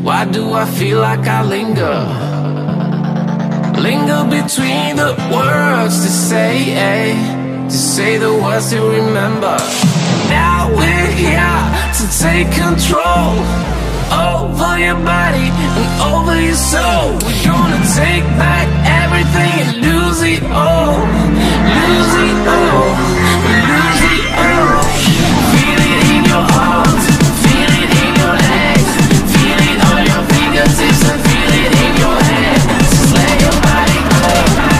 Why do I feel like I linger between the words to say the words to remember. Now we're here to take control over your body and over your soul. We're gonna take back everything and lose it all, lose it all, lose it all. Feel it in your heart, feel it in your legs, feel it on your fingertips and feel it in your head. Just let your body go,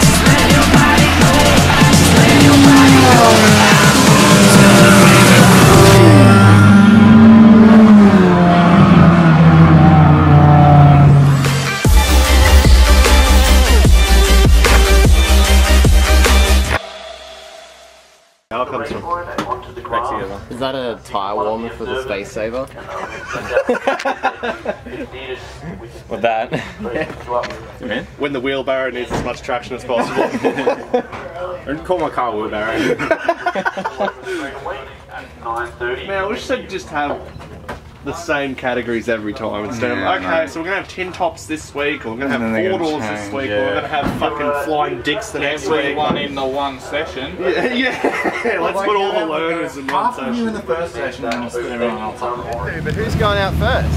just let your body go, just let your body go. Is that a tire warmer for the space saver? With that? Yeah. When the wheelbarrow needs as much traction as possible. Don't call my car wheelbarrow. Man, we should just have the same categories every time instead of, okay, so we're gonna have 10 tops this week, or we're gonna have 4 doors this week, or we're gonna have fucking flying dicks the next week. One in the one session. Yeah, let's put all the learners in one session. You in the first session, and we'll split everyone else up. But who's going out first?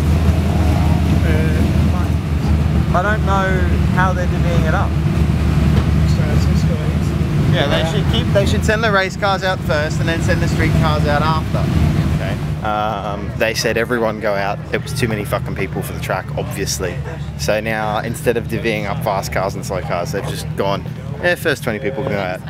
I don't know how they're divvying it up. Yeah, they should send the race cars out first and then send the street cars out after. Okay. They said everyone go out. There was too many fucking people for the track, obviously. So now instead of divvying up fast cars and slow cars, they've just gone, yeah, first 20 people can go out.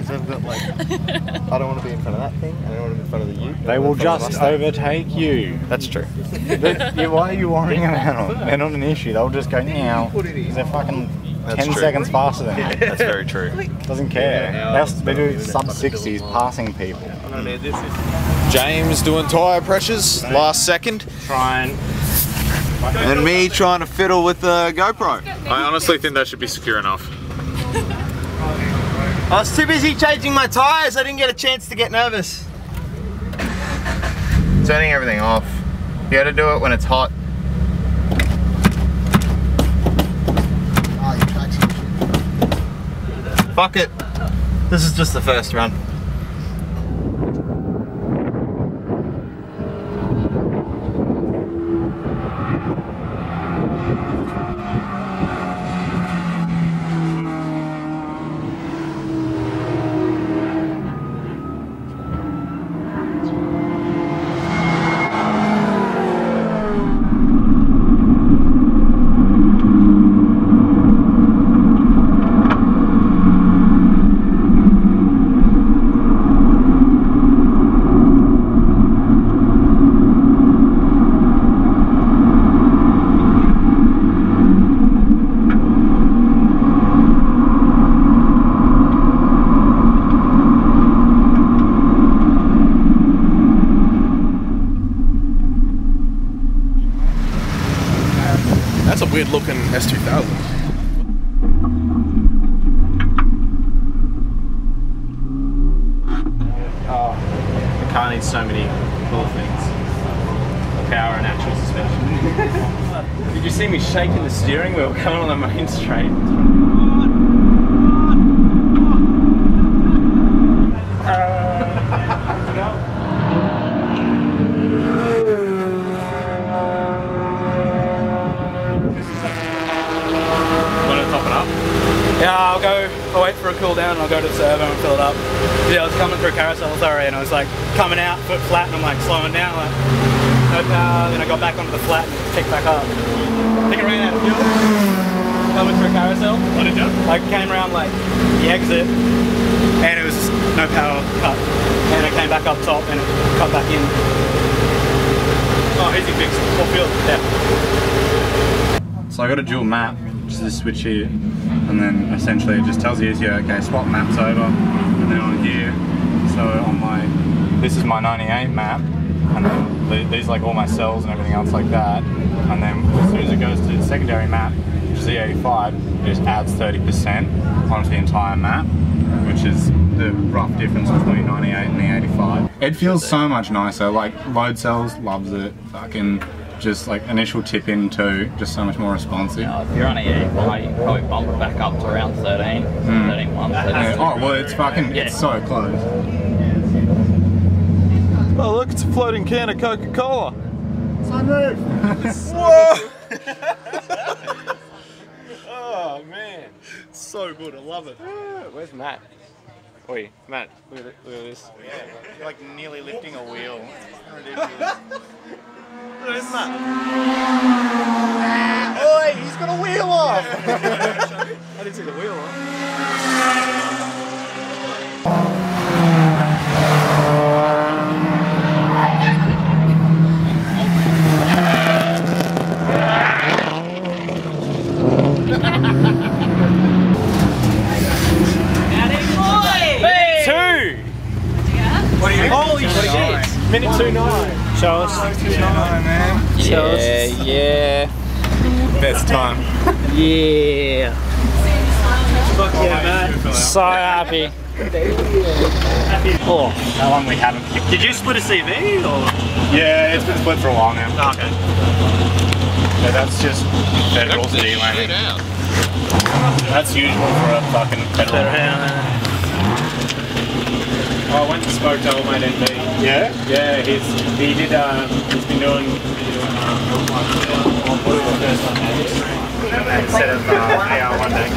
So they've got like, I don't want to be in front of that thing, I don't want to be in front of the ute. They will just overtake you. That's true. Why are you worrying about them? They're not an issue, they'll just go now. They're fucking 10 seconds faster than you. That's very true. Doesn't care. They do sub-60s passing people. James doing tyre pressures, last second. And me trying to fiddle with the GoPro. I honestly think that should be secure enough. I was too busy changing my tyres, I didn't get a chance to get nervous. Turning everything off. You gotta do it when it's hot. Fuck it. This is just the first run. That's a weird looking S2000. The car needs so many cool things. Power and actual suspension. Did you see me shaking the steering wheel coming on the main straight? Yeah, I'll wait for a cool down and I'll go to the servo and fill it up. Yeah, I was coming through carousel, sorry, and I was like coming out, foot flat, and I'm like slowing down, like no power, then I got back onto the flat and kicked back up. I think I ran out of fuel. Coming through carousel. What did you do? I came around like the exit and it was no power cut. And I came back up top and it cut back in. Oh, easy fix. Full fuel. Yeah. So I got a dual map, which is this switch here, and then essentially it just tells you, okay, swap maps over, and then on here, so on this this is my 98 map, and then these like all my cells and everything else like that. And then as soon as it goes to the secondary map, which is the 85, it just adds 30% onto the entire map, which is the rough difference between 98 and the 85. It feels so much nicer. Like load cells loves it. Fucking just like initial tip in too, just so much more responsive. If you're on a 85, you can probably bump it back up to around 13, 13.1. Yeah. Oh well, it's fucking, it's so close. Oh look, it's a floating can of Coca-Cola. Sunroof! Whoa! Oh man, it's so good, I love it. Where's Matt? Oi, Matt, look at this. Yeah, you're like nearly lifting a wheel. Where's Matt? Oi, he's got a wheel off! I didn't see the wheel on. Holy shit! Minute 2:09. Show us. 2:09, man. Show us. Yeah. Best time. Yeah. Fuck yeah, man. So happy. Oh, How long we haven't kicked. did you split a CV or? Yeah, it's been split for a while now. Oh, okay. Yeah, that's just federal city lane. That's usual for a fucking federal. I went to spoke to old mate NB. Yeah? Yeah, he's been doing Instead of AR one day.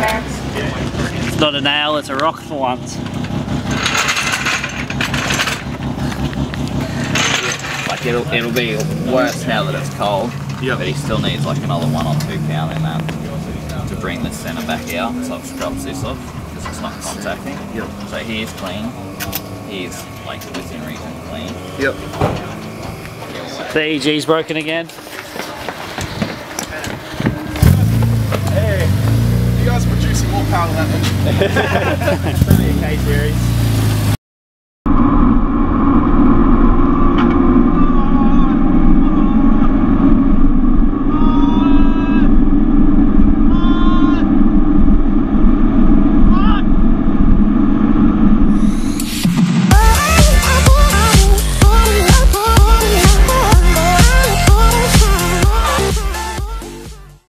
It's not a nail, it's a rock for once. Like it'll be worse now that it's cold. Yep. But he still needs like another 1 or 2 pound in that to bring the centre back out. So I've scrubbed this off because it's not contacting. Yep. So he's clean. He's like within reason clean. Yep. The EG's broken again. Hey, you guys are producing more power than that. It's only a K series.